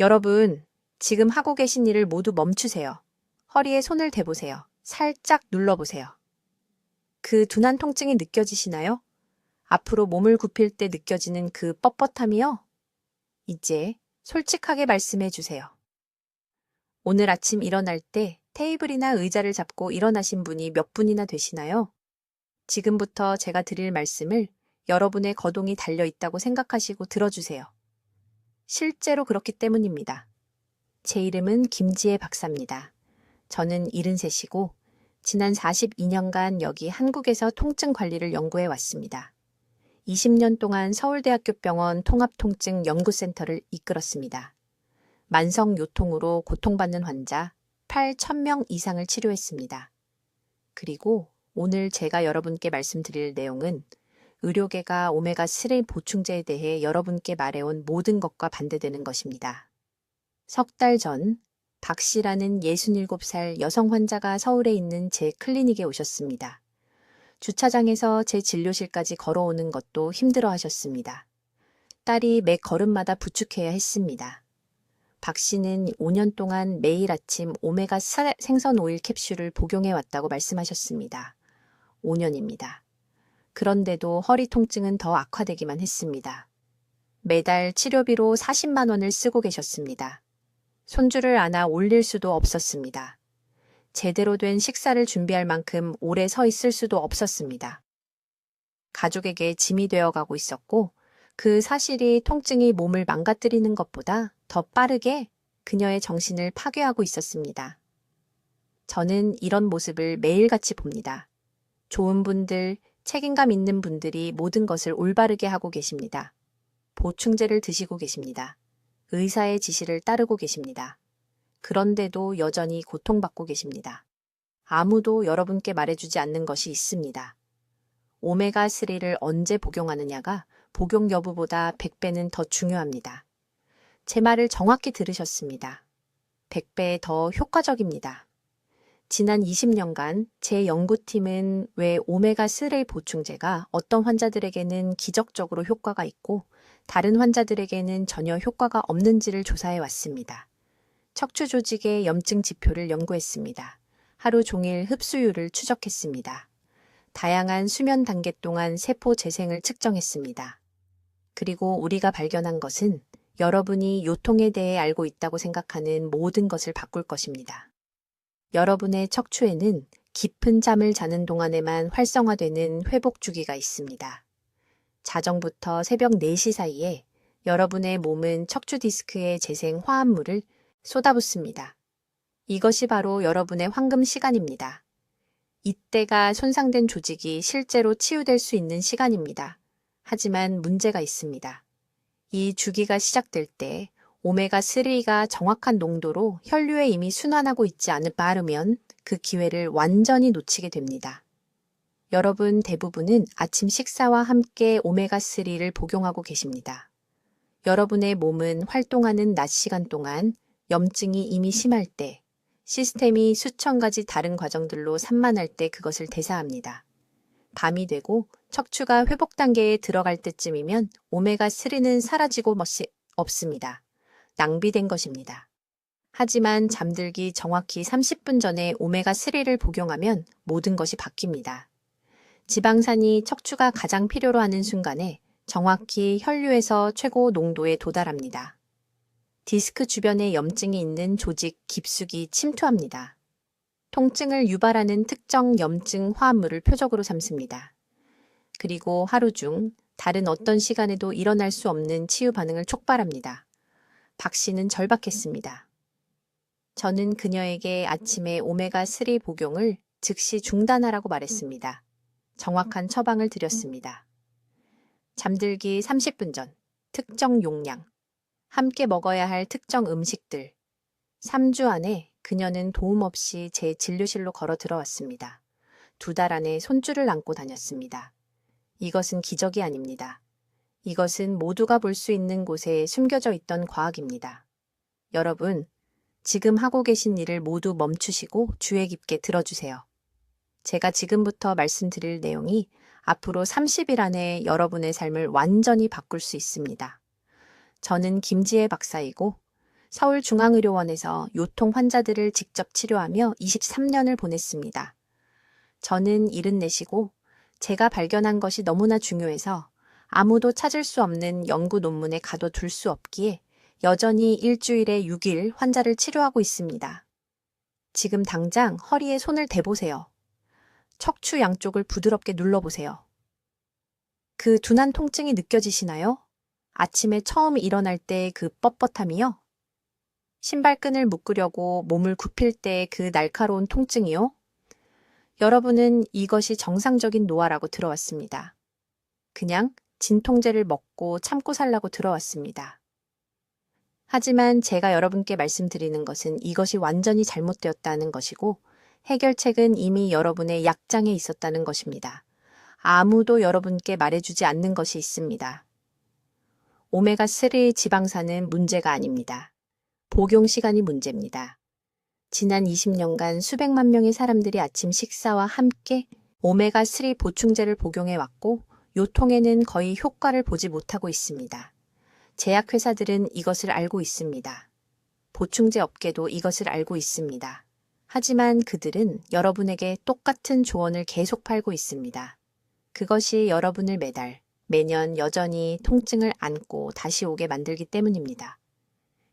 여러분, 지금 하고 계신 일을 모두 멈추세요. 허리에 손을 대보세요. 살짝 눌러보세요. 그 둔한 통증이 느껴지시나요? 앞으로 몸을 굽힐 때 느껴지는 그 뻣뻣함이요? 이제 솔직하게 말씀해 주세요. 오늘 아침 일어날 때 테이블이나 의자를 잡고 일어나신 분이 몇 분이나 되시나요? 지금부터 제가 드릴 말씀을 여러분의 거동이 달려 있다고 생각하시고 들어주세요. 실제로 그렇기 때문입니다. 제 이름은 김지혜 박사입니다. 저는 73이고 지난 42년간 여기 한국에서 통증 관리를 연구해 왔습니다. 20년 동안 서울대학교 병원 통합통증 연구센터를 이끌었습니다. 만성 요통으로 고통받는 환자 8,000명 이상을 치료했습니다. 그리고 오늘 제가 여러분께 말씀드릴 내용은 의료계가 오메가3 보충제에 대해 여러분께 말해온 모든 것과 반대되는 것입니다. 석 달 전 박 씨라는 67살 여성 환자가 서울에 있는 제 클리닉에 오셨습니다. 주차장에서 제 진료실까지 걸어오는 것도 힘들어 하셨습니다. 딸이 매 걸음마다 부축해야 했습니다. 박 씨는 5년 동안 매일 아침 오메가3 생선 오일 캡슐을 복용해 왔다고 말씀하셨습니다. 5년입니다. 그런데도 허리 통증은 더 악화되기만 했습니다. 매달 치료비로 40만 원을 쓰고 계셨습니다. 손주를 안아 올릴 수도 없었습니다. 제대로 된 식사를 준비할 만큼 오래 서 있을 수도 없었습니다. 가족에게 짐이 되어가고 있었고 그 사실이 통증이 몸을 망가뜨리는 것보다 더 빠르게 그녀의 정신을 파괴하고 있었습니다. 저는 이런 모습을 매일같이 봅니다. 좋은 분들, 책임감 있는 분들이 모든 것을 올바르게 하고 계십니다. 보충제를 드시고 계십니다. 의사의 지시를 따르고 계십니다. 그런데도 여전히 고통받고 계십니다. 아무도 여러분께 말해주지 않는 것이 있습니다. 오메가3를 언제 복용하느냐가 복용 여부보다 100배는 더 중요합니다. 제 말을 정확히 들으셨습니다. 100배 더 효과적입니다. 지난 20년간 제 연구팀은 왜 오메가3 보충제가 어떤 환자들에게는 기적적으로 효과가 있고 다른 환자들에게는 전혀 효과가 없는지를 조사해 왔습니다. 척추 조직의 염증 지표를 연구했습니다. 하루 종일 흡수율을 추적했습니다. 다양한 수면 단계 동안 세포 재생을 측정했습니다. 그리고 우리가 발견한 것은 여러분이 요통에 대해 알고 있다고 생각하는 모든 것을 바꿀 것입니다. 여러분의 척추에는 깊은 잠을 자는 동안에만 활성화되는 회복 주기가 있습니다. 자정부터 새벽 4시 사이에 여러분의 몸은 척추 디스크에 재생 화합물을 쏟아붓습니다. 이것이 바로 여러분의 황금 시간입니다. 이때가 손상된 조직이 실제로 치유될 수 있는 시간입니다. 하지만 문제가 있습니다. 이 주기가 시작될 때 오메가3가 정확한 농도로 혈류에 이미 순환하고 있지 않으면 그 기회를 완전히 놓치게 됩니다. 여러분 대부분은 아침 식사와 함께 오메가3를 복용하고 계십니다. 여러분의 몸은 활동하는 낮 시간 동안 염증이 이미 심할 때, 시스템이 수천 가지 다른 과정들로 산만할 때 그것을 대사합니다. 밤이 되고 척추가 회복 단계에 들어갈 때쯤이면 오메가3는 사라지고 없습니다. 낭비된 것입니다. 하지만 잠들기 정확히 30분 전에 오메가3를 복용하면 모든 것이 바뀝니다. 지방산이 척추가 가장 필요로 하는 순간에 정확히 혈류에서 최고 농도에 도달합니다. 디스크 주변에 염증이 있는 조직 깊숙이 침투합니다. 통증을 유발하는 특정 염증 화합물을 표적으로 삼습니다. 그리고 하루 중 다른 어떤 시간에도 일어날 수 없는 치유 반응을 촉발합니다. 박 씨는 절박했습니다. 저는 그녀에게 아침에 오메가3 복용을 즉시 중단하라고 말했습니다. 정확한 처방을 드렸습니다. 잠들기 30분 전, 특정 용량, 함께 먹어야 할 특정 음식들. 3주 안에 그녀는 도움 없이 제 진료실로 걸어 들어왔습니다. 2달 안에 손주를 안고 다녔습니다. 이것은 기적이 아닙니다. 이것은 모두가 볼 수 있는 곳에 숨겨져 있던 과학입니다. 여러분, 지금 하고 계신 일을 모두 멈추시고 주의 깊게 들어주세요. 제가 지금부터 말씀드릴 내용이 앞으로 30일 안에 여러분의 삶을 완전히 바꿀 수 있습니다. 저는 김지혜 박사이고 서울중앙의료원에서 요통 환자들을 직접 치료하며 23년을 보냈습니다. 저는 74시고 제가 발견한 것이 너무나 중요해서 아무도 찾을 수 없는 연구 논문에 가둬둘 수 없기에 여전히 일주일에 6일 환자를 치료하고 있습니다. 지금 당장 허리에 손을 대보세요. 척추 양쪽을 부드럽게 눌러보세요. 그 둔한 통증이 느껴지시나요? 아침에 처음 일어날 때 그 뻣뻣함이요? 신발끈을 묶으려고 몸을 굽힐 때 그 날카로운 통증이요? 여러분은 이것이 정상적인 노화라고 들어왔습니다. 그냥 진통제를 먹고 참고 살라고 들어왔습니다. 하지만 제가 여러분께 말씀드리는 것은 이것이 완전히 잘못되었다는 것이고 해결책은 이미 여러분의 약장에 있었다는 것입니다. 아무도 여러분께 말해주지 않는 것이 있습니다. 오메가3 지방산은 문제가 아닙니다. 복용 시간이 문제입니다. 지난 20년간 수백만 명의 사람들이 아침 식사와 함께 오메가3 보충제를 복용해왔고 요통에는 거의 효과를 보지 못하고 있습니다. 제약회사들은 이것을 알고 있습니다. 보충제 업계도 이것을 알고 있습니다. 하지만 그들은 여러분에게 똑같은 조언을 계속 팔고 있습니다. 그것이 여러분을 매년 여전히 통증을 안고 다시 오게 만들기 때문입니다.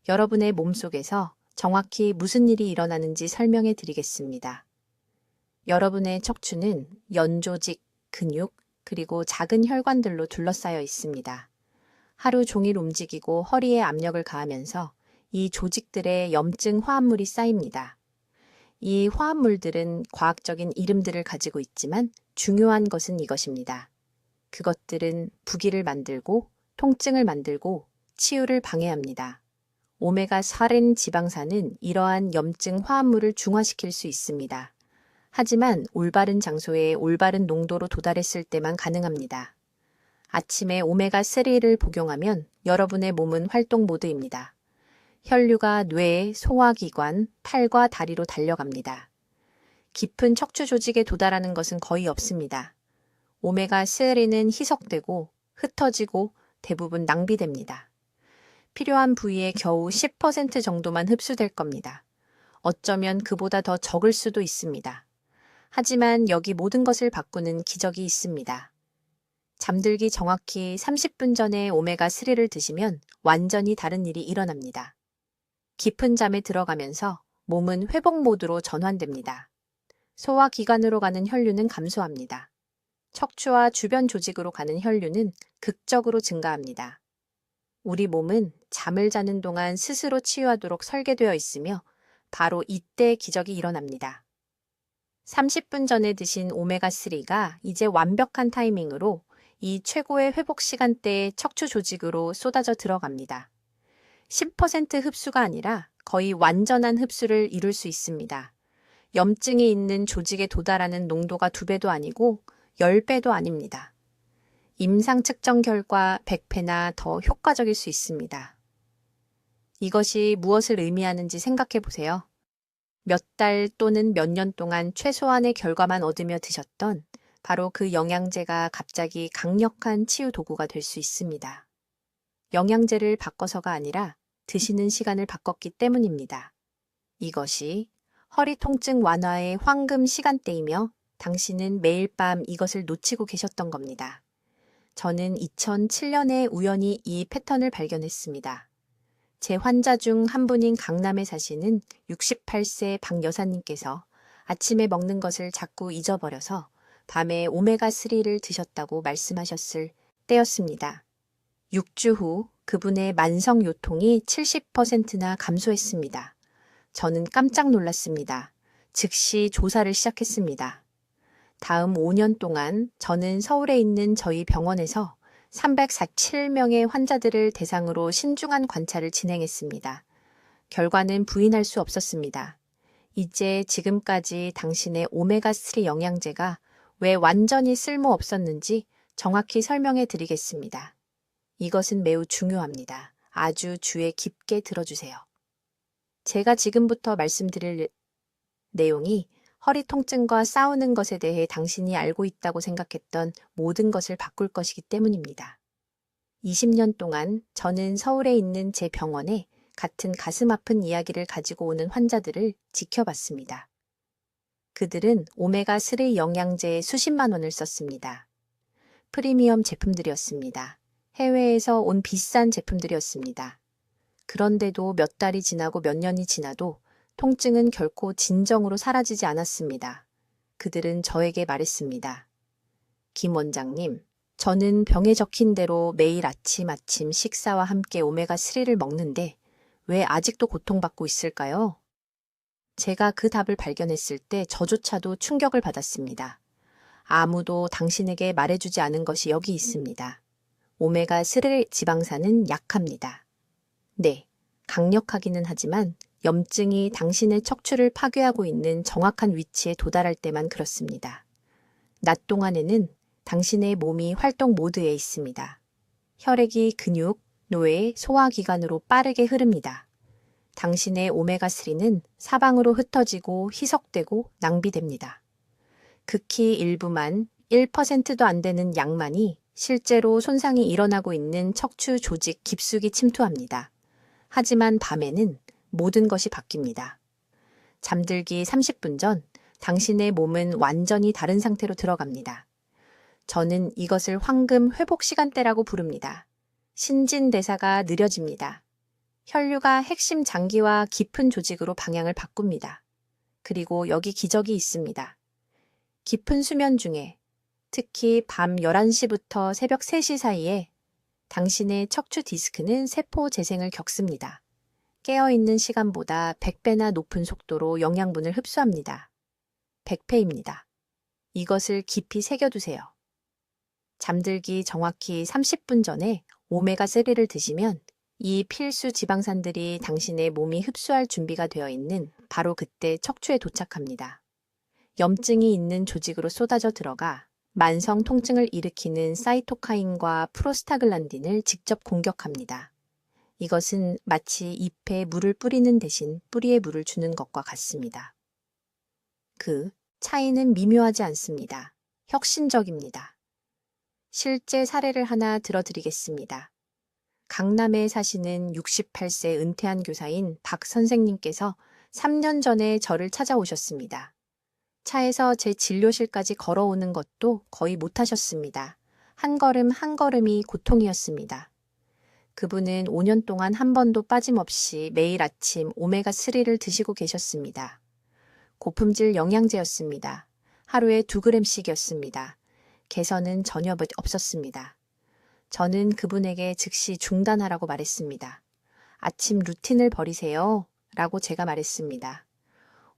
여러분의 몸속에서 정확히 무슨 일이 일어나는지 설명해 드리겠습니다. 여러분의 척추는 연조직, 근육, 그리고 작은 혈관들로 둘러싸여 있습니다. 하루 종일 움직이고 허리에 압력을 가하면서 이 조직들의 염증 화합물이 쌓입니다. 이 화합물들은 과학적인 이름들을 가지고 있지만 중요한 것은 이것입니다. 그것들은 부기를 만들고 통증을 만들고 치유를 방해합니다. 오메가3 지방산은 이러한 염증 화합물을 중화시킬 수 있습니다. 하지만 올바른 장소에 올바른 농도로 도달했을 때만 가능합니다. 아침에 오메가3를 복용하면 여러분의 몸은 활동 모드입니다. 혈류가 뇌, 소화기관, 팔과 다리로 달려갑니다. 깊은 척추 조직에 도달하는 것은 거의 없습니다. 오메가3는 희석되고 흩어지고 대부분 낭비됩니다. 필요한 부위에 겨우 10% 정도만 흡수될 겁니다. 어쩌면 그보다 더 적을 수도 있습니다. 하지만 여기 모든 것을 바꾸는 기적이 있습니다. 잠들기 정확히 30분 전에 오메가3를 드시면 완전히 다른 일이 일어납니다. 깊은 잠에 들어가면서 몸은 회복 모드로 전환됩니다. 소화기관으로 가는 혈류는 감소합니다. 척추와 주변 조직으로 가는 혈류는 극적으로 증가합니다. 우리 몸은 잠을 자는 동안 스스로 치유하도록 설계되어 있으며 바로 이때 기적이 일어납니다. 30분 전에 드신 오메가3가 이제 완벽한 타이밍으로 이 최고의 회복 시간대에 척추 조직으로 쏟아져 들어갑니다. 10% 흡수가 아니라 거의 완전한 흡수를 이룰 수 있습니다. 염증이 있는 조직에 도달하는 농도가 2배도 아니고 10배도 아닙니다. 임상 측정 결과 100배나 더 효과적일 수 있습니다. 이것이 무엇을 의미하는지 생각해 보세요. 몇 달 또는 몇 년 동안 최소한의 결과만 얻으며 드셨던 바로 그 영양제가 갑자기 강력한 치유 도구가 될 수 있습니다. 영양제를 바꿔서가 아니라 드시는 시간을 바꿨기 때문입니다. 이것이 허리 통증 완화의 황금 시간대이며 당신은 매일 밤 이것을 놓치고 계셨던 겁니다. 저는 2007년에 우연히 이 패턴을 발견했습니다. 제 환자 중 한 분인 강남에 사시는 68세 박 여사님께서 아침에 먹는 것을 자꾸 잊어버려서 밤에 오메가3를 드셨다고 말씀하셨을 때였습니다. 6주 후 그분의 만성 요통이 70%나 감소했습니다. 저는 깜짝 놀랐습니다. 즉시 조사를 시작했습니다. 다음 5년 동안 저는 서울에 있는 저희 병원에서 347명의 환자들을 대상으로 신중한 관찰을 진행했습니다. 결과는 부인할 수 없었습니다. 이제 지금까지 당신의 오메가3 영양제가 왜 완전히 쓸모없었는지 정확히 설명해 드리겠습니다. 이것은 매우 중요합니다. 아주 주의 깊게 들어주세요. 제가 지금부터 말씀드릴 내용이 허리 통증과 싸우는 것에 대해 당신이 알고 있다고 생각했던 모든 것을 바꿀 것이기 때문입니다. 20년 동안 저는 서울에 있는 제 병원에 같은 가슴 아픈 이야기를 가지고 오는 환자들을 지켜봤습니다. 그들은 오메가3 영양제에 수십만 원을 썼습니다. 프리미엄 제품들이었습니다. 해외에서 온 비싼 제품들이었습니다. 그런데도 몇 달이 지나고 몇 년이 지나도 통증은 결코 진정으로 사라지지 않았습니다. 그들은 저에게 말했습니다. 김 원장님, 저는 병에 적힌 대로 매일 아침 식사와 함께 오메가3를 먹는데 왜 아직도 고통받고 있을까요? 제가 그 답을 발견했을 때 저조차도 충격을 받았습니다. 아무도 당신에게 말해주지 않은 것이 여기 있습니다. 오메가3 지방산은 약합니다. 네, 강력하기는 하지만 염증이 당신의 척추를 파괴하고 있는 정확한 위치에 도달할 때만 그렇습니다. 낮 동안에는 당신의 몸이 활동 모드에 있습니다. 혈액이 근육, 뇌, 소화기관으로 빠르게 흐릅니다. 당신의 오메가3는 사방으로 흩어지고 희석되고 낭비됩니다. 극히 일부만 1%도 안 되는 양만이 실제로 손상이 일어나고 있는 척추 조직 깊숙이 침투합니다. 하지만 밤에는 모든 것이 바뀝니다. 잠들기 30분 전 당신의 몸은 완전히 다른 상태로 들어갑니다. 저는 이것을 황금 회복 시간대라고 부릅니다. 신진대사가 느려집니다. 혈류가 핵심 장기와 깊은 조직으로 방향을 바꿉니다. 그리고 여기 기적이 있습니다. 깊은 수면 중에, 특히 밤 11시부터 새벽 3시 사이에 당신의 척추 디스크는 세포 재생을 겪습니다. 깨어있는 시간보다 100배나 높은 속도로 영양분을 흡수합니다. 100배입니다. 이것을 깊이 새겨두세요. 잠들기 정확히 30분 전에 오메가3를 드시면 이 필수 지방산들이 당신의 몸이 흡수할 준비가 되어 있는 바로 그때 척추에 도착합니다. 염증이 있는 조직으로 쏟아져 들어가 만성 통증을 일으키는 사이토카인과 프로스타글란딘을 직접 공격합니다. 이것은 마치 잎에 물을 뿌리는 대신 뿌리에 물을 주는 것과 같습니다. 그 차이는 미묘하지 않습니다. 혁신적입니다. 실제 사례를 하나 들어드리겠습니다. 강남에 사시는 68세 은퇴한 교사인 박 선생님께서 3년 전에 저를 찾아오셨습니다. 차에서 제 진료실까지 걸어오는 것도 거의 못하셨습니다. 한 걸음 한 걸음이 고통이었습니다. 그분은 5년 동안 한 번도 빠짐없이 매일 아침 오메가3를 드시고 계셨습니다. 고품질 영양제였습니다. 하루에 2g씩이었습니다. 개선은 전혀 없었습니다. 저는 그분에게 즉시 중단하라고 말했습니다. 아침 루틴을 버리세요. 라고 제가 말했습니다.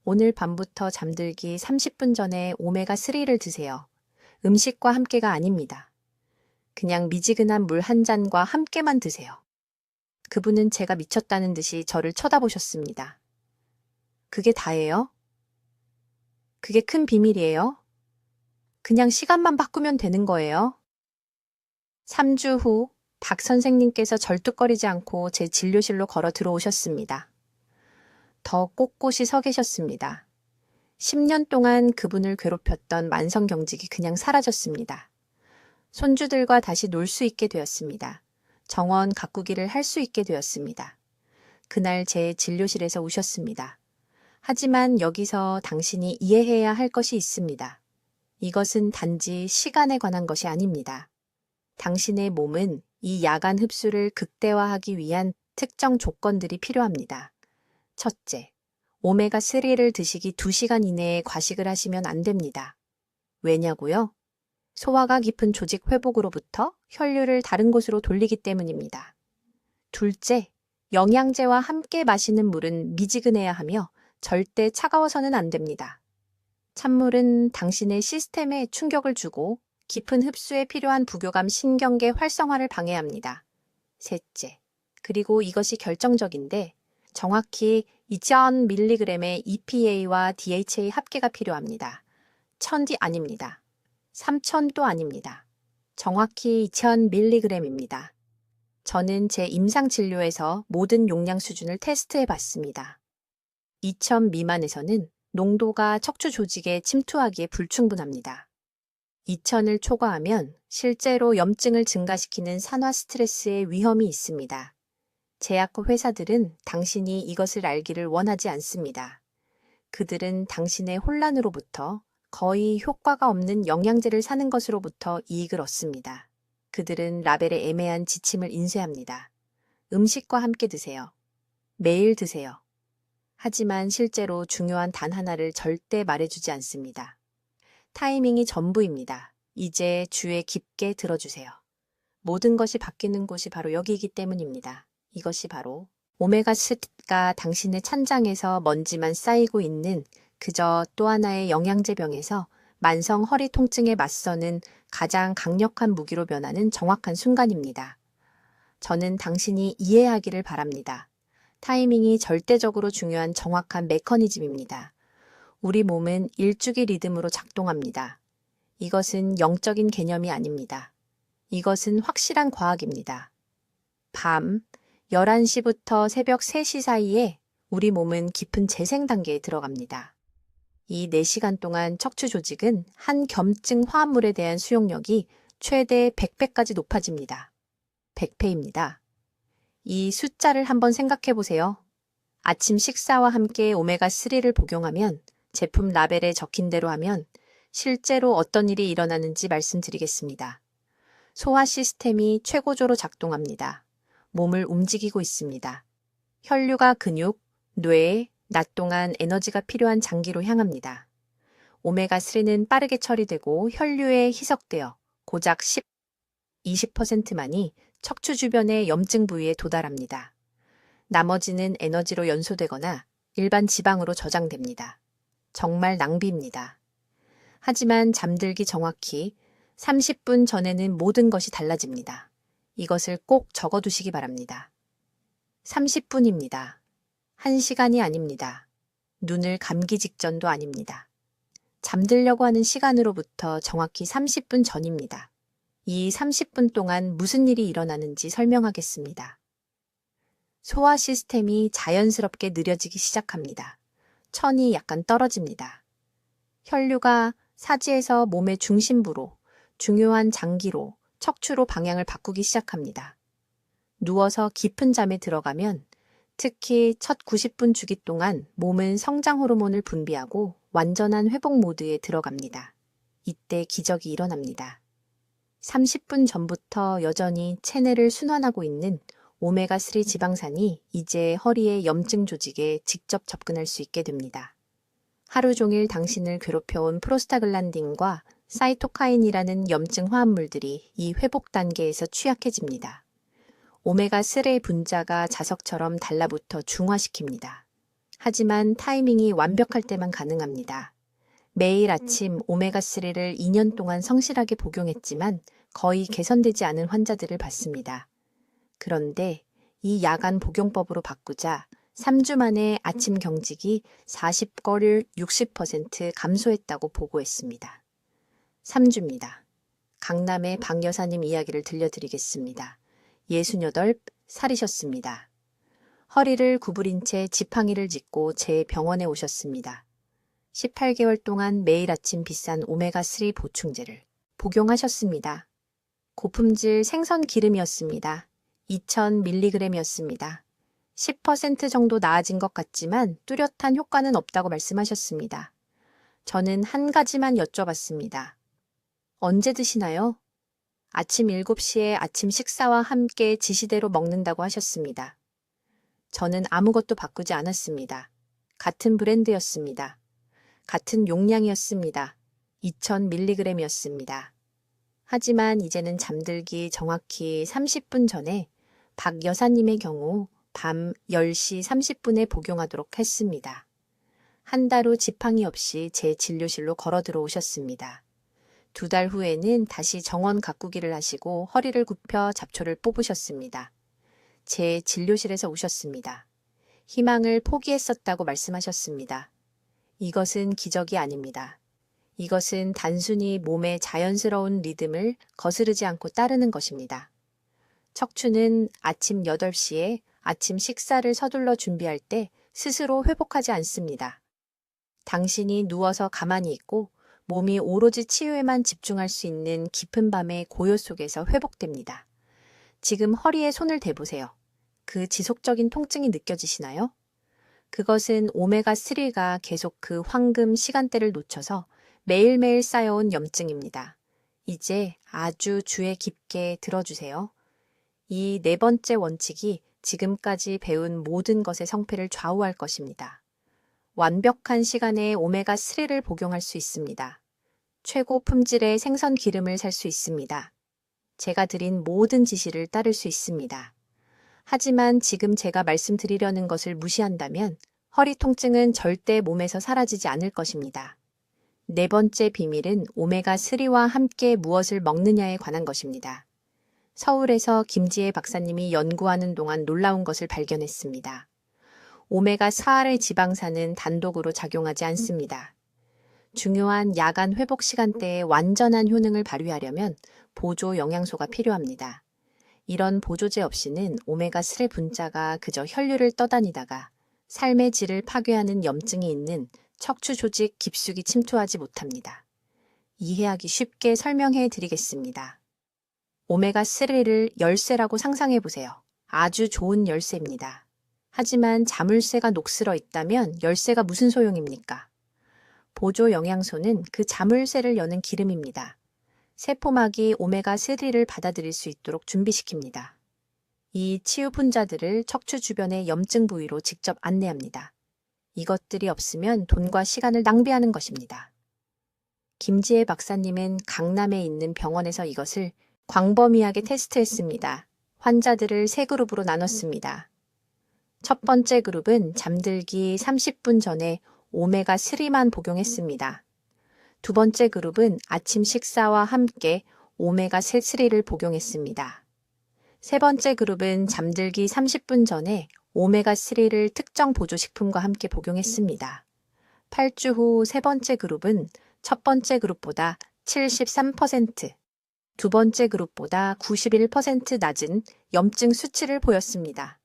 오늘 밤부터 잠들기 30분 전에 오메가3를 드세요. 음식과 함께가 아닙니다. 그냥 미지근한 물 한 잔과 함께만 드세요. 그분은 제가 미쳤다는 듯이 저를 쳐다보셨습니다. 그게 다예요? 그게 큰 비밀이에요? 그냥 시간만 바꾸면 되는 거예요? 3주 후 박 선생님께서 절뚝거리지 않고 제 진료실로 걸어 들어오셨습니다. 더 꼿꼿이 서 계셨습니다. 10년 동안 그분을 괴롭혔던 만성경직이 그냥 사라졌습니다. 손주들과 다시 놀 수 있게 되었습니다. 정원 가꾸기를 할 수 있게 되었습니다. 그날 제 진료실에서 우셨습니다. 하지만 여기서 당신이 이해해야 할 것이 있습니다. 이것은 단지 시간에 관한 것이 아닙니다. 당신의 몸은 이 야간 흡수를 극대화하기 위한 특정 조건들이 필요합니다. 첫째, 오메가3를 드시기 2시간 이내에 과식을 하시면 안 됩니다. 왜냐고요? 소화가 깊은 조직 회복으로부터 혈류를 다른 곳으로 돌리기 때문입니다. 둘째, 영양제와 함께 마시는 물은 미지근해야 하며 절대 차가워서는 안 됩니다. 찬물은 당신의 시스템에 충격을 주고 깊은 흡수에 필요한 부교감 신경계 활성화를 방해합니다. 셋째, 그리고 이것이 결정적인데 정확히 2000mg의 EPA와 DHA 합계가 필요합니다. 1000D 아닙니다. 3000도 아닙니다. 정확히 2000mg입니다. 저는 제 임상진료에서 모든 용량 수준을 테스트해 봤습니다. 2000 미만에서는 농도가 척추 조직에 침투하기에 불충분합니다. 2000을 초과하면 실제로 염증을 증가시키는 산화 스트레스의 위험이 있습니다. 제약업 회사들은 당신이 이것을 알기를 원하지 않습니다. 그들은 당신의 혼란으로부터 거의 효과가 없는 영양제를 사는 것으로부터 이익을 얻습니다. 그들은 라벨의 애매한 지침을 인쇄합니다. 음식과 함께 드세요. 매일 드세요. 하지만 실제로 중요한 단 하나를 절대 말해주지 않습니다. 타이밍이 전부입니다. 이제 주에 깊게 들어주세요. 모든 것이 바뀌는 곳이 바로 여기이기 때문입니다. 이것이 바로 오메가3가 당신의 찬장에서 먼지만 쌓이고 있는 그저 또 하나의 영양제 병에서 만성 허리 통증에 맞서는 가장 강력한 무기로 변하는 정확한 순간입니다. 저는 당신이 이해하기를 바랍니다. 타이밍이 절대적으로 중요한 정확한 메커니즘입니다. 우리 몸은 일주기 리듬으로 작동합니다. 이것은 영적인 개념이 아닙니다. 이것은 확실한 과학입니다. 밤 11시부터 새벽 3시 사이에 우리 몸은 깊은 재생 단계에 들어갑니다. 이 4시간 동안 척추 조직은 한 겸증 화합물에 대한 수용력이 최대 100배까지 높아집니다. 100배입니다. 이 숫자를 한번 생각해 보세요. 아침 식사와 함께 오메가3를 복용하면 제품 라벨에 적힌 대로 하면 실제로 어떤 일이 일어나는지 말씀드리겠습니다. 소화 시스템이 최고조로 작동합니다. 몸을 움직이고 있습니다. 혈류가 근육, 뇌, 낮 동안 에너지가 필요한 장기로 향합니다. 오메가3는 빠르게 처리되고 혈류에 희석되어 고작 20%만이 척추 주변의 염증 부위에 도달합니다. 나머지는 에너지로 연소되거나 일반 지방으로 저장됩니다. 정말 낭비입니다. 하지만 잠들기 정확히 30분 전에는 모든 것이 달라집니다. 이것을 꼭 적어두시기 바랍니다. 30분입니다. 1시간이 아닙니다. 눈을 감기 직전도 아닙니다. 잠들려고 하는 시간으로부터 정확히 30분 전입니다. 이 30분 동안 무슨 일이 일어나는지 설명하겠습니다. 소화 시스템이 자연스럽게 느려지기 시작합니다. 천이 약간 떨어집니다. 혈류가 사지에서 몸의 중심부로, 중요한 장기로, 척추로 방향을 바꾸기 시작합니다. 누워서 깊은 잠에 들어가면 특히 첫 90분 주기 동안 몸은 성장 호르몬을 분비하고 완전한 회복 모드에 들어갑니다. 이때 기적이 일어납니다. 30분 전부터 여전히 체내를 순환하고 있는 오메가3 지방산이 이제 허리의 염증 조직에 직접 접근할 수 있게 됩니다. 하루 종일 당신을 괴롭혀온 프로스타글란딘과 사이토카인이라는 염증 화합물들이 이 회복 단계에서 취약해집니다. 오메가3의 분자가 자석처럼 달라붙어 중화시킵니다. 하지만 타이밍이 완벽할 때만 가능합니다. 매일 아침 오메가3를 2년 동안 성실하게 복용했지만 거의 개선되지 않은 환자들을 봤습니다. 그런데 이 야간 복용법으로 바꾸자 3주 만에 아침 경직이 40거를 60% 감소했다고 보고했습니다. 3주입니다. 강남의 박 여사님 이야기를 들려드리겠습니다. 68살이셨습니다. 허리를 구부린 채 지팡이를 짚고 제 병원에 오셨습니다. 18개월 동안 매일 아침 비싼 오메가3 보충제를 복용하셨습니다. 고품질 생선 기름이었습니다. 2000mg이었습니다. 10% 정도 나아진 것 같지만 뚜렷한 효과는 없다고 말씀하셨습니다. 저는 한 가지만 여쭤봤습니다. 언제 드시나요? 아침 7시에 아침 식사와 함께 지시대로 먹는다고 하셨습니다. 저는 아무것도 바꾸지 않았습니다. 같은 브랜드였습니다. 같은 용량이었습니다. 2000mg이었습니다. 하지만 이제는 잠들기 정확히 30분 전에 박 여사님의 경우 밤 10시 30분에 복용하도록 했습니다. 한 달 후 지팡이 없이 제 진료실로 걸어 들어오셨습니다. 2달 후에는 다시 정원 가꾸기를 하시고 허리를 굽혀 잡초를 뽑으셨습니다. 제 진료실에서 우셨습니다. 희망을 포기했었다고 말씀하셨습니다. 이것은 기적이 아닙니다. 이것은 단순히 몸의 자연스러운 리듬을 거스르지 않고 따르는 것입니다. 척추는 아침 8시에 아침 식사를 서둘러 준비할 때 스스로 회복하지 않습니다. 당신이 누워서 가만히 있고 몸이 오로지 치유에만 집중할 수 있는 깊은 밤의 고요 속에서 회복됩니다. 지금 허리에 손을 대보세요. 그 지속적인 통증이 느껴지시나요? 그것은 오메가3가 계속 그 황금 시간대를 놓쳐서 매일매일 쌓여온 염증입니다. 이제 아주 주의 깊게 들어주세요. 이 네 번째 원칙이 지금까지 배운 모든 것의 성패를 좌우할 것입니다. 완벽한 시간에 오메가3를 복용할 수 있습니다. 최고 품질의 생선 기름을 살 수 있습니다. 제가 드린 모든 지시를 따를 수 있습니다. 하지만 지금 제가 말씀드리려는 것을 무시한다면 허리 통증은 절대 몸에서 사라지지 않을 것입니다. 네 번째 비밀은 오메가3와 함께 무엇을 먹느냐에 관한 것입니다. 서울에서 김지혜 박사님이 연구하는 동안 놀라운 것을 발견했습니다. 오메가4의 지방산은 단독으로 작용하지 않습니다. 중요한 야간 회복 시간대에 완전한 효능을 발휘하려면 보조 영양소가 필요합니다. 이런 보조제 없이는 오메가3 분자가 그저 혈류를 떠다니다가 삶의 질을 파괴하는 염증이 있는 척추 조직 깊숙이 침투하지 못합니다. 이해하기 쉽게 설명해 드리겠습니다. 오메가3를 열쇠라고 상상해 보세요. 아주 좋은 열쇠입니다. 하지만 자물쇠가 녹슬어 있다면 열쇠가 무슨 소용입니까? 보조 영양소는 그 자물쇠를 여는 기름입니다. 세포막이 오메가3를 받아들일 수 있도록 준비시킵니다. 이 치유 분자들을 척추 주변의 염증 부위로 직접 안내합니다. 이것들이 없으면 돈과 시간을 낭비하는 것입니다. 김지혜 박사님은 강남에 있는 병원에서 이것을 광범위하게 테스트했습니다. 환자들을 세 그룹으로 나눴습니다. 첫 번째 그룹은 잠들기 30분 전에 오메가3만 복용했습니다. 두 번째 그룹은 아침 식사와 함께 오메가3를 복용했습니다. 세 번째 그룹은 잠들기 30분 전에 오메가3를 특정 보조식품과 함께 복용했습니다. 8주 후 세 번째 그룹은 첫 번째 그룹보다 73%, 두 번째 그룹보다 91% 낮은 염증 수치를 보였습니다.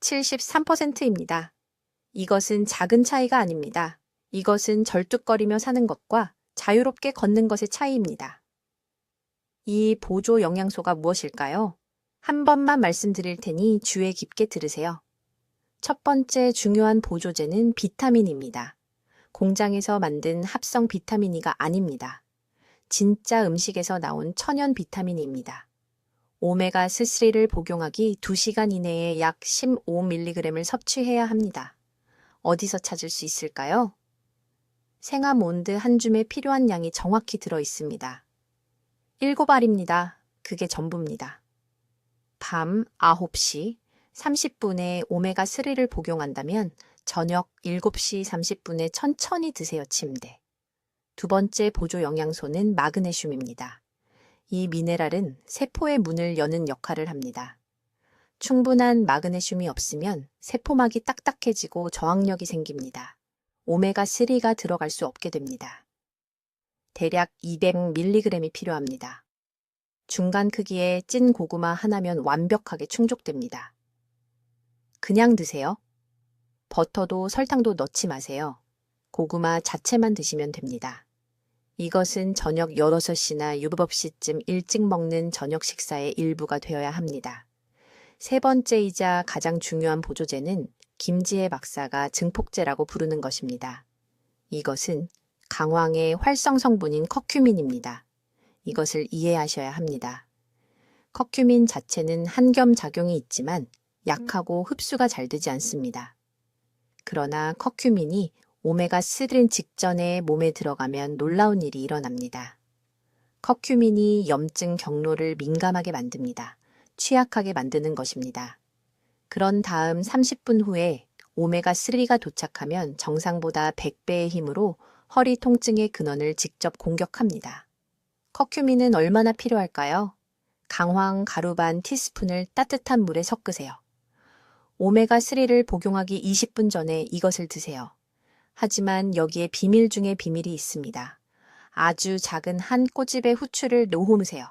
73%입니다. 이것은 작은 차이가 아닙니다. 이것은 절뚝거리며 사는 것과 자유롭게 걷는 것의 차이입니다. 이 보조 영양소가 무엇일까요? 한 번만 말씀드릴 테니 주의 깊게 들으세요. 첫 번째 중요한 보조제는 비타민입니다. 공장에서 만든 합성 비타민 E가 아닙니다. 진짜 음식에서 나온 천연 비타민입니다. 오메가3를 복용하기 2시간 이내에 약 15mg을 섭취해야 합니다. 어디서 찾을 수 있을까요? 생화몬드 한 줌에 필요한 양이 정확히 들어 있습니다. 7알입니다. 그게 전부입니다. 밤 9시 30분에 오메가3를 복용한다면 저녁 7시 30분에 천천히 드세요, 침대. 두 번째 보조 영양소는 마그네슘입니다. 이 미네랄은 세포의 문을 여는 역할을 합니다. 충분한 마그네슘이 없으면 세포막이 딱딱해지고 저항력이 생깁니다. 오메가3가 들어갈 수 없게 됩니다. 대략 200mg이 필요합니다. 중간 크기의 찐 고구마 하나면 완벽하게 충족됩니다. 그냥 드세요. 버터도 설탕도 넣지 마세요. 고구마 자체만 드시면 됩니다. 이것은 저녁 6시나 7시쯤 일찍 먹는 저녁 식사의 일부가 되어야 합니다. 세 번째이자 가장 중요한 보조제는 김지혜 박사가 증폭제라고 부르는 것입니다. 이것은 강황의 활성 성분인 커큐민입니다. 이것을 이해하셔야 합니다. 커큐민 자체는 한겸 작용이 있지만 약하고 흡수가 잘 되지 않습니다. 그러나 커큐민이 오메가3 직전에 몸에 들어가면 놀라운 일이 일어납니다. 커큐민이 염증 경로를 민감하게 만듭니다. 취약하게 만드는 것입니다. 그런 다음 30분 후에 오메가3가 도착하면 정상보다 100배의 힘으로 허리 통증의 근원을 직접 공격합니다. 커큐민은 얼마나 필요할까요? 강황 가루 반 티스푼을 따뜻한 물에 섞으세요. 오메가3를 복용하기 20분 전에 이것을 드세요. 하지만 여기에 비밀 중에 비밀이 있습니다. 아주 작은 한 꼬집의 후추를 놓으세요.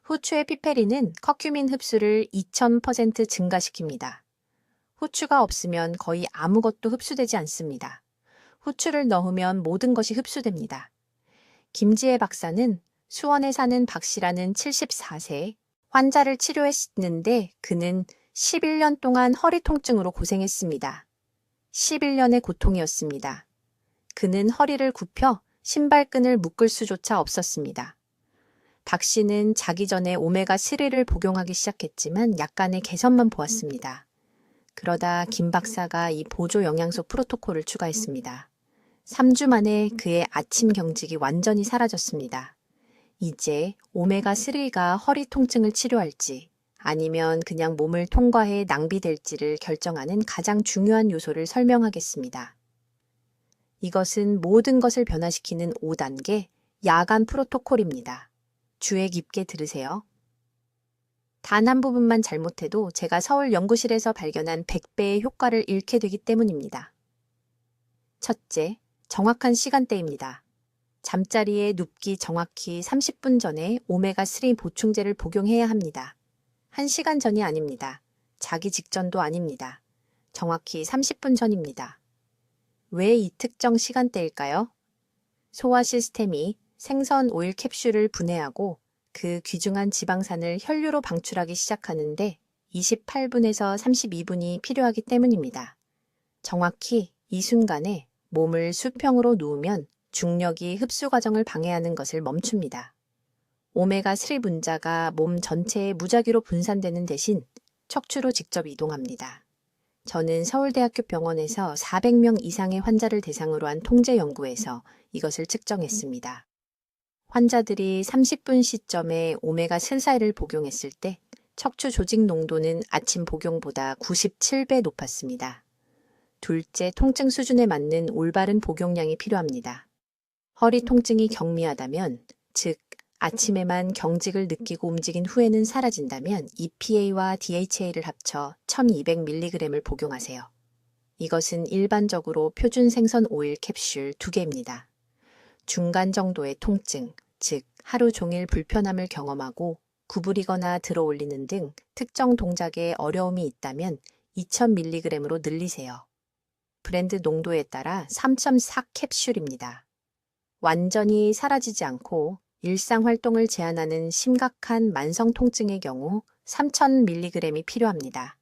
후추의 피페린은 커큐민 흡수를 2000% 증가시킵니다. 후추가 없으면 거의 아무것도 흡수되지 않습니다. 후추를 넣으면 모든 것이 흡수됩니다. 김지혜 박사는 수원에 사는 박 씨라는 74세 환자를 치료했는데 그는 11년 동안 허리 통증으로 고생했습니다. 11년의 고통이었습니다. 그는 허리를 굽혀 신발끈을 묶을 수조차 없었습니다. 박 씨는 자기 전에 오메가3를 복용하기 시작했지만 약간의 개선만 보았습니다. 그러다 김 박사가 이 보조 영양소 프로토콜을 추가했습니다. 3주 만에 그의 아침 경직이 완전히 사라졌습니다. 이제 오메가3가 허리 통증을 치료할지 아니면 그냥 몸을 통과해 낭비될지를 결정하는 가장 중요한 요소를 설명하겠습니다. 이것은 모든 것을 변화시키는 5단계 야간 프로토콜입니다. 주의 깊게 들으세요. 단 한 부분만 잘못해도 제가 서울 연구실에서 발견한 100배의 효과를 잃게 되기 때문입니다. 첫째, 정확한 시간대입니다. 잠자리에 눕기 정확히 30분 전에 오메가3 보충제를 복용해야 합니다. 1시간 전이 아닙니다. 자기 직전도 아닙니다. 정확히 30분 전입니다. 왜 이 특정 시간대일까요? 소화 시스템이 생선 오일 캡슐을 분해하고 그 귀중한 지방산을 혈류로 방출하기 시작하는데 28분에서 32분이 필요하기 때문입니다. 정확히 이 순간에 몸을 수평으로 누우면 중력이 흡수 과정을 방해하는 것을 멈춥니다. 오메가3 분자가 몸 전체에 무작위로 분산되는 대신 척추로 직접 이동합니다. 저는 서울대학교 병원에서 400명 이상의 환자를 대상으로 한 통제 연구에서 이것을 측정했습니다. 환자들이 30분 시점에 오메가3를 복용했을 때 척추 조직 농도는 아침 복용보다 97배 높았습니다. 둘째, 통증 수준에 맞는 올바른 복용량이 필요합니다. 허리 통증이 경미하다면, 즉 아침에만 경직을 느끼고 움직인 후에는 사라진다면 EPA와 DHA를 합쳐 1200mg을 복용하세요. 이것은 일반적으로 표준 생선 오일 캡슐 2개입니다. 중간 정도의 통증, 즉 하루 종일 불편함을 경험하고 구부리거나 들어 올리는 등 특정 동작에 어려움이 있다면 2000mg으로 늘리세요. 브랜드 농도에 따라 3.4 캡슐입니다. 완전히 사라지지 않고 일상 활동을 제한하는 심각한 만성 통증의 경우 3000mg이 필요합니다.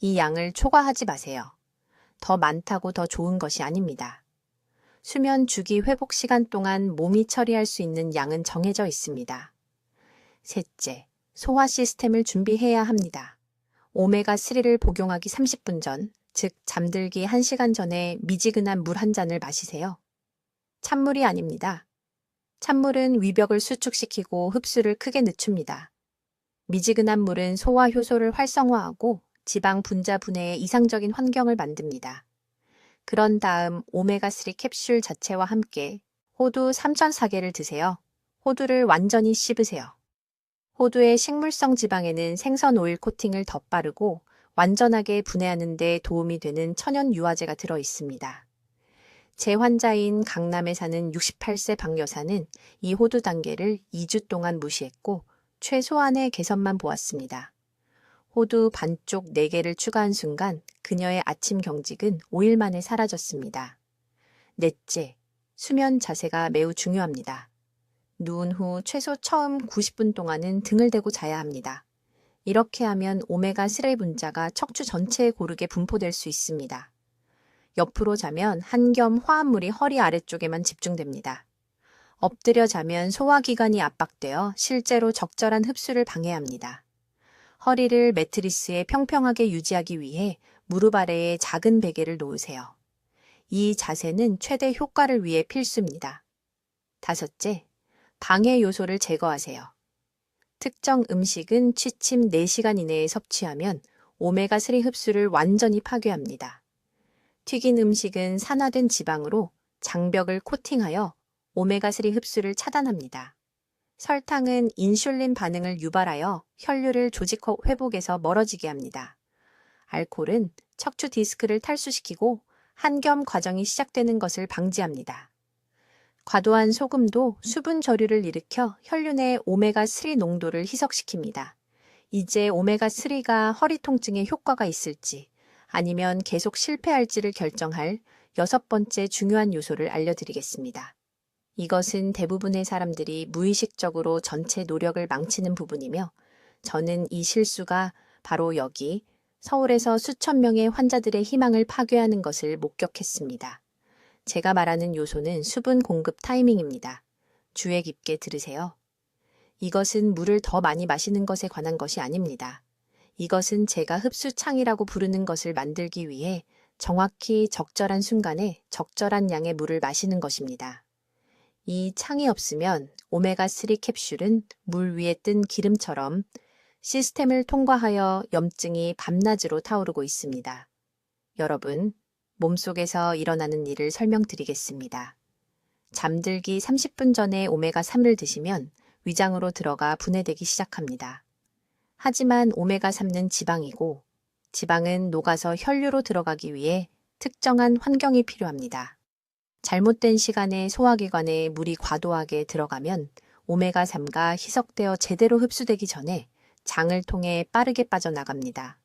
이 양을 초과하지 마세요. 더 많다고 더 좋은 것이 아닙니다. 수면 주기 회복 시간 동안 몸이 처리할 수 있는 양은 정해져 있습니다. 셋째, 소화 시스템을 준비해야 합니다. 오메가3를 복용하기 30분 전, 즉 잠들기 1시간 전에 미지근한 물 한 잔을 마시세요. 찬물이 아닙니다. 찬물은 위벽을 수축시키고 흡수를 크게 늦춥니다. 미지근한 물은 소화 효소를 활성화하고 지방 분자 분해에 이상적인 환경을 만듭니다. 그런 다음 오메가3 캡슐 자체와 함께 호두 3004개를 드세요. 호두를 완전히 씹으세요. 호두의 식물성 지방에는 생선 오일 코팅을 덧바르고 완전하게 분해하는 데 도움이 되는 천연 유화제가 들어 있습니다. 제 환자인 강남에 사는 68세 박 여사는 이 호두 단계를 2주 동안 무시했고 최소한의 개선만 보았습니다. 호두 반쪽 4개를 추가한 순간 그녀의 아침 경직은 5일 만에 사라졌습니다. 넷째, 수면 자세가 매우 중요합니다. 누운 후 최소 처음 90분 동안은 등을 대고 자야 합니다. 이렇게 하면 오메가3 분자가 척추 전체에 고르게 분포될 수 있습니다. 옆으로 자면 한겸 화합물이 허리 아래쪽에만 집중됩니다. 엎드려 자면 소화기관이 압박되어 실제로 적절한 흡수를 방해합니다. 허리를 매트리스에 평평하게 유지하기 위해 무릎 아래에 작은 베개를 놓으세요. 이 자세는 최대 효과를 위해 필수입니다. 다섯째, 방해 요소를 제거하세요. 특정 음식은 취침 4시간 이내에 섭취하면 오메가3 흡수를 완전히 파괴합니다. 튀긴 음식은 산화된 지방으로 장벽을 코팅하여 오메가3 흡수를 차단합니다. 설탕은 인슐린 반응을 유발하여 혈류를 조직 회복에서 멀어지게 합니다. 알코올은 척추 디스크를 탈수시키고 한겸 과정이 시작되는 것을 방지합니다. 과도한 소금도 수분 저류를 일으켜 혈류 내 오메가3 농도를 희석시킵니다. 이제 오메가3가 허리 통증에 효과가 있을지 아니면 계속 실패할지를 결정할 6번째 중요한 요소를 알려드리겠습니다. 이것은 대부분의 사람들이 무의식적으로 전체 노력을 망치는 부분이며 저는 이 실수가 바로 여기 서울에서 수천 명의 환자들의 희망을 파괴하는 것을 목격했습니다. 제가 말하는 요소는 수분 공급 타이밍입니다. 주의 깊게 들으세요. 이것은 물을 더 많이 마시는 것에 관한 것이 아닙니다. 이것은 제가 흡수창이라고 부르는 것을 만들기 위해 정확히 적절한 순간에 적절한 양의 물을 마시는 것입니다. 이 창이 없으면 오메가3 캡슐은 물 위에 뜬 기름처럼 시스템을 통과하여 염증이 밤낮으로 타오르고 있습니다. 여러분, 몸속에서 일어나는 일을 설명드리겠습니다. 잠들기 30분 전에 오메가3를 드시면 위장으로 들어가 분해되기 시작합니다. 하지만 오메가3는 지방이고 지방은 녹아서 혈류로 들어가기 위해 특정한 환경이 필요합니다. 잘못된 시간에 소화기관에 물이 과도하게 들어가면 오메가3가 희석되어 제대로 흡수되기 전에 장을 통해 빠르게 빠져나갑니다.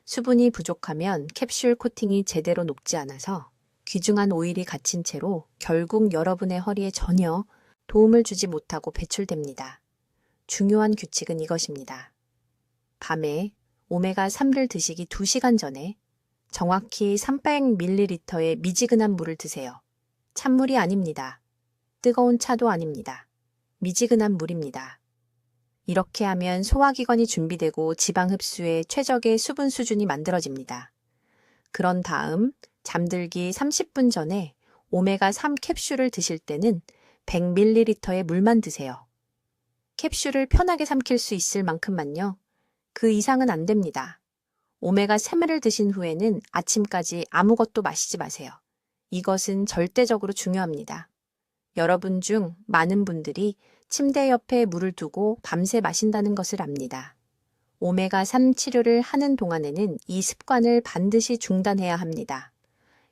수분이 부족하면 캡슐 코팅이 제대로 녹지 않아서 귀중한 오일이 갇힌 채로 결국 여러분의 허리에 전혀 도움을 주지 못하고 배출됩니다. 중요한 규칙은 이것입니다. 밤에 오메가3를 드시기 2시간 전에 정확히 300ml의 미지근한 물을 드세요. 찬물이 아닙니다. 뜨거운 차도 아닙니다. 미지근한 물입니다. 이렇게 하면 소화기관이 준비되고 지방 흡수에 최적의 수분 수준이 만들어집니다. 그런 다음 잠들기 30분 전에 오메가3 캡슐을 드실 때는 100ml의 물만 드세요. 캡슐을 편하게 삼킬 수 있을 만큼만요. 그 이상은 안 됩니다. 오메가3을 드신 후에는 아침까지 아무것도 마시지 마세요. 이것은 절대적으로 중요합니다. 여러분 중 많은 분들이 침대 옆에 물을 두고 밤새 마신다는 것을 압니다. 오메가3 치료를 하는 동안에는 이 습관을 반드시 중단해야 합니다.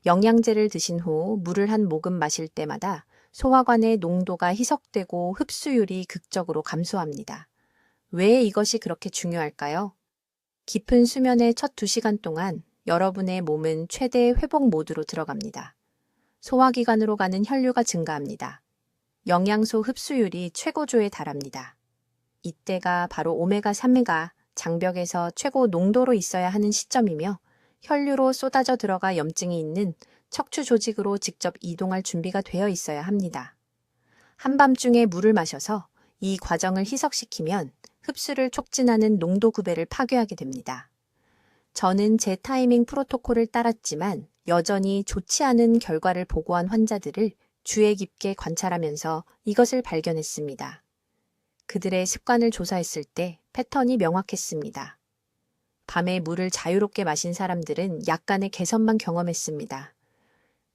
영양제를 드신 후 물을 한 모금 마실 때마다 소화관의 농도가 희석되고 흡수율이 극적으로 감소합니다. 왜 이것이 그렇게 중요할까요? 깊은 수면의 첫 2시간 동안 여러분의 몸은 최대 회복 모드로 들어갑니다. 소화기관으로 가는 혈류가 증가합니다. 영양소 흡수율이 최고조에 달합니다. 이때가 바로 오메가3가 장벽에서 최고 농도로 있어야 하는 시점이며 혈류로 쏟아져 들어가 염증이 있는 척추 조직으로 직접 이동할 준비가 되어 있어야 합니다. 한밤중에 물을 마셔서 이 과정을 희석시키면 흡수를 촉진하는 농도 구배를 파괴하게 됩니다. 저는 제 타이밍 프로토콜을 따랐지만 여전히 좋지 않은 결과를 보고한 환자들을 주의 깊게 관찰하면서 이것을 발견했습니다. 그들의 습관을 조사했을 때 패턴이 명확했습니다. 밤에 물을 자유롭게 마신 사람들은 약간의 개선만 경험했습니다.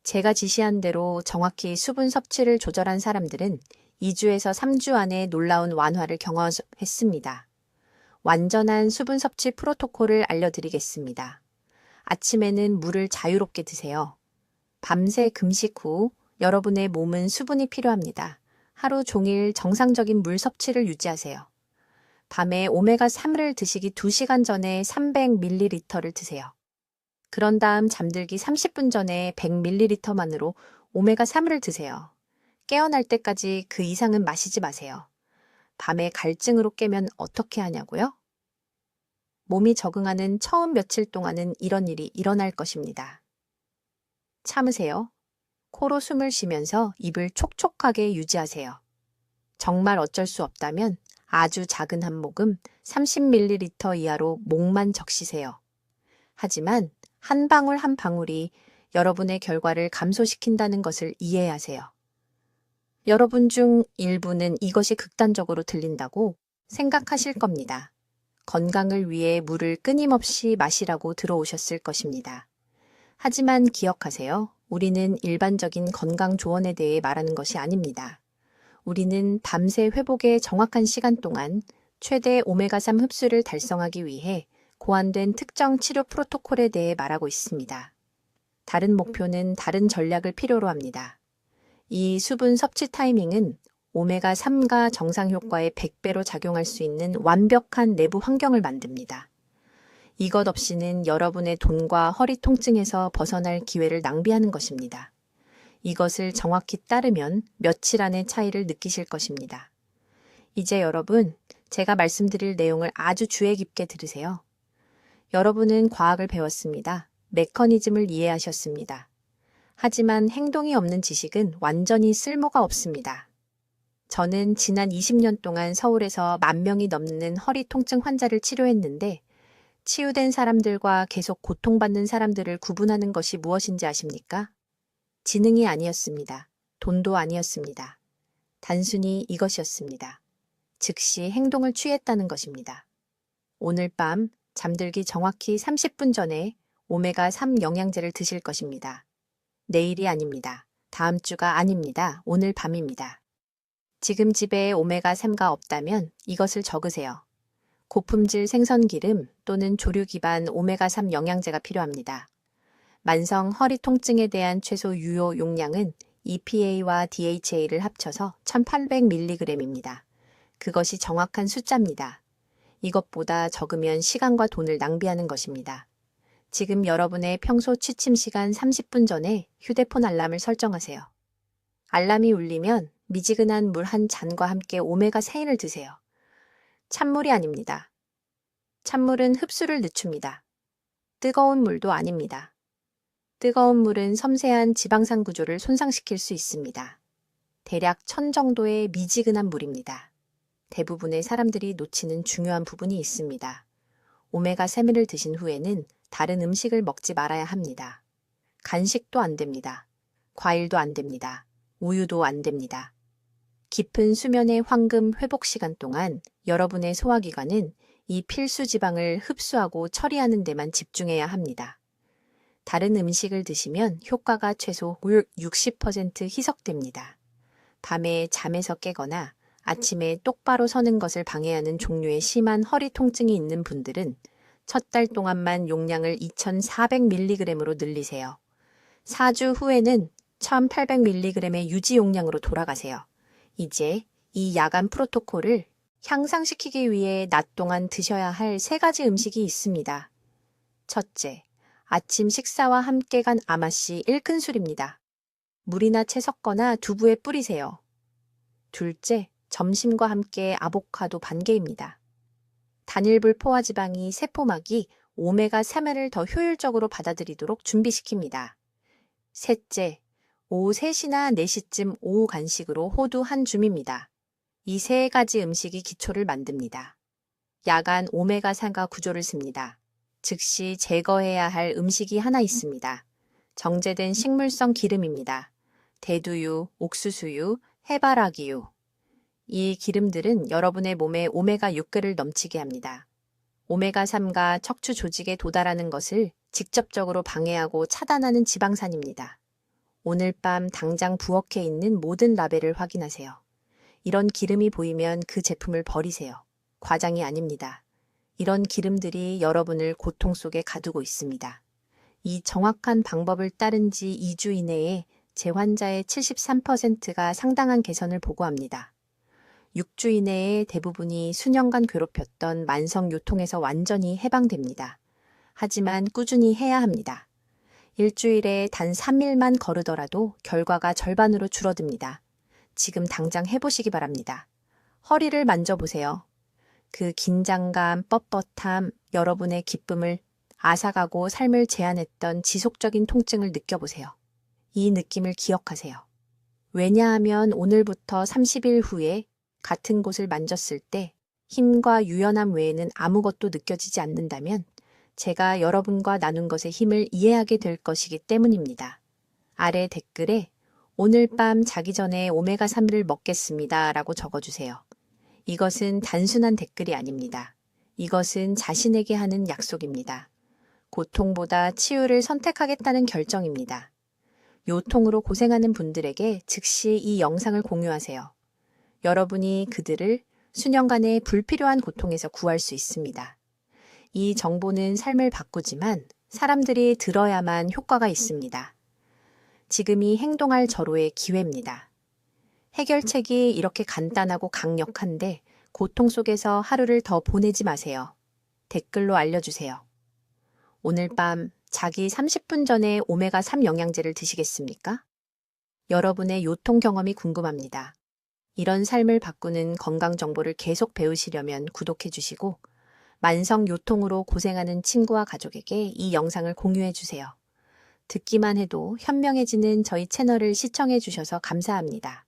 제가 지시한 대로 정확히 수분 섭취를 조절한 사람들은 2주에서 3주 안에 놀라운 완화를 경험했습니다. 완전한 수분 섭취 프로토콜을 알려드리겠습니다. 아침에는 물을 자유롭게 드세요. 밤새 금식 후 여러분의 몸은 수분이 필요합니다. 하루 종일 정상적인 물 섭취를 유지하세요. 밤에 오메가3를 드시기 2시간 전에 300ml를 드세요. 그런 다음 잠들기 30분 전에 100ml만으로 오메가3을 드세요. 깨어날 때까지 그 이상은 마시지 마세요. 밤에 갈증으로 깨면 어떻게 하냐고요? 몸이 적응하는 처음 며칠 동안은 이런 일이 일어날 것입니다. 참으세요. 코로 숨을 쉬면서 입을 촉촉하게 유지하세요. 정말 어쩔 수 없다면 아주 작은 한 모금 30ml 이하로 목만 적시세요. 하지만 한 방울 한 방울이 여러분의 결과를 감소시킨다는 것을 이해하세요. 여러분 중 일부는 이것이 극단적으로 들린다고 생각하실 겁니다. 건강을 위해 물을 끊임없이 마시라고 들어오셨을 것입니다. 하지만 기억하세요. 우리는 일반적인 건강 조언에 대해 말하는 것이 아닙니다. 우리는 밤새 회복의 정확한 시간 동안 최대 오메가3 흡수를 달성하기 위해 고안된 특정 치료 프로토콜에 대해 말하고 있습니다. 다른 목표는 다른 전략을 필요로 합니다. 이 수분 섭취 타이밍은 오메가3가 정상 효과의 100배로 작용할 수 있는 완벽한 내부 환경을 만듭니다. 이것 없이는 여러분의 돈과 허리 통증에서 벗어날 기회를 낭비하는 것입니다. 이것을 정확히 따르면 며칠 안의 차이를 느끼실 것입니다. 이제 여러분, 제가 말씀드릴 내용을 아주 주의 깊게 들으세요. 여러분은 과학을 배웠습니다. 메커니즘을 이해하셨습니다. 하지만 행동이 없는 지식은 완전히 쓸모가 없습니다. 저는 지난 20년 동안 서울에서 10,000명이 넘는 허리 통증 환자를 치료했는데 치유된 사람들과 계속 고통받는 사람들을 구분하는 것이 무엇인지 아십니까? 지능이 아니었습니다. 돈도 아니었습니다. 단순히 이것이었습니다. 즉시 행동을 취했다는 것입니다. 오늘 밤 잠들기 정확히 30분 전에 오메가3 영양제를 드실 것입니다. 내일이 아닙니다. 다음 주가 아닙니다. 오늘 밤입니다. 지금 집에 오메가3가 없다면 이것을 적으세요. 고품질 생선 기름 또는 조류 기반 오메가3 영양제가 필요합니다. 만성 허리 통증에 대한 최소 유효 용량은 EPA와 DHA를 합쳐서 1800mg입니다. 그것이 정확한 숫자입니다. 이것보다 적으면 시간과 돈을 낭비하는 것입니다. 지금 여러분의 평소 취침 시간 30분 전에 휴대폰 알람을 설정하세요. 알람이 울리면 미지근한 물 한 잔과 함께 오메가3를 드세요. 찬물이 아닙니다. 찬물은 흡수를 늦춥니다. 뜨거운 물도 아닙니다. 뜨거운 물은 섬세한 지방산 구조를 손상시킬 수 있습니다. 대략 1000 정도의 미지근한 물입니다. 대부분의 사람들이 놓치는 중요한 부분이 있습니다. 오메가3를 드신 후에는 다른 음식을 먹지 말아야 합니다. 간식도 안 됩니다. 과일도 안 됩니다. 우유도 안 됩니다. 깊은 수면의 황금 회복 시간 동안 여러분의 소화기관은 이 필수 지방을 흡수하고 처리하는 데만 집중해야 합니다. 다른 음식을 드시면 효과가 최소 60% 희석됩니다. 밤에 잠에서 깨거나 아침에 똑바로 서는 것을 방해하는 종류의 심한 허리 통증이 있는 분들은 첫 달 동안만 용량을 2400mg으로 늘리세요. 4주 후에는 1800mg의 유지 용량으로 돌아가세요. 이제 이 야간 프로토콜을 향상시키기 위해 낮 동안 드셔야 할 3가지 음식이 있습니다. 첫째, 아침 식사와 함께 간 아마씨 1큰술입니다. 물이나 채 섞거나 두부에 뿌리세요. 둘째, 점심과 함께 아보카도 반개입니다. 단일불 포화지방이 세포막이 오메가3을 더 효율적으로 받아들이도록 준비시킵니다. 셋째, 오후 3시나 4시쯤 오후 간식으로 호두 한 줌입니다. 이 3가지 음식이 기초를 만듭니다. 야간 오메가3가 구조를 씁니다. 즉시 제거해야 할 음식이 하나 있습니다. 정제된 식물성 기름입니다. 대두유, 옥수수유, 해바라기유. 이 기름들은 여러분의 몸에 오메가6를 넘치게 합니다. 오메가3가 척추 조직에 도달하는 것을 직접적으로 방해하고 차단하는 지방산입니다. 오늘 밤 당장 부엌에 있는 모든 라벨을 확인하세요. 이런 기름이 보이면 그 제품을 버리세요. 과장이 아닙니다. 이런 기름들이 여러분을 고통 속에 가두고 있습니다. 이 정확한 방법을 따른 지 2주 이내에 제 환자의 73%가 상당한 개선을 보고합니다. 6주 이내에 대부분이 수년간 괴롭혔던 만성 요통에서 완전히 해방됩니다. 하지만 꾸준히 해야 합니다. 일주일에 단 3일만 거르더라도 결과가 절반으로 줄어듭니다. 지금 당장 해보시기 바랍니다. 허리를 만져보세요. 그 긴장감, 뻣뻣함, 여러분의 기쁨을 앗아가고 삶을 제한했던 지속적인 통증을 느껴보세요. 이 느낌을 기억하세요. 왜냐하면 오늘부터 30일 후에 같은 곳을 만졌을 때 힘과 유연함 외에는 아무것도 느껴지지 않는다면 제가 여러분과 나눈 것의 힘을 이해하게 될 것이기 때문입니다. 아래 댓글에 오늘 밤 자기 전에 오메가3를 먹겠습니다 라고 적어주세요. 이것은 단순한 댓글이 아닙니다. 이것은 자신에게 하는 약속입니다. 고통보다 치유를 선택하겠다는 결정입니다. 요통으로 고생하는 분들에게 즉시 이 영상을 공유하세요. 여러분이 그들을 수년간의 불필요한 고통에서 구할 수 있습니다. 이 정보는 삶을 바꾸지만 사람들이 들어야만 효과가 있습니다. 지금이 행동할 절호의 기회입니다. 해결책이 이렇게 간단하고 강력한데 고통 속에서 하루를 더 보내지 마세요. 댓글로 알려주세요. 오늘 밤 자기 30분 전에 오메가3 영양제를 드시겠습니까? 여러분의 요통 경험이 궁금합니다. 이런 삶을 바꾸는 건강 정보를 계속 배우시려면 구독해 주시고 만성 요통으로 고생하는 친구와 가족에게 이 영상을 공유해 주세요. 듣기만 해도 현명해지는 저희 채널을 시청해 주셔서 감사합니다.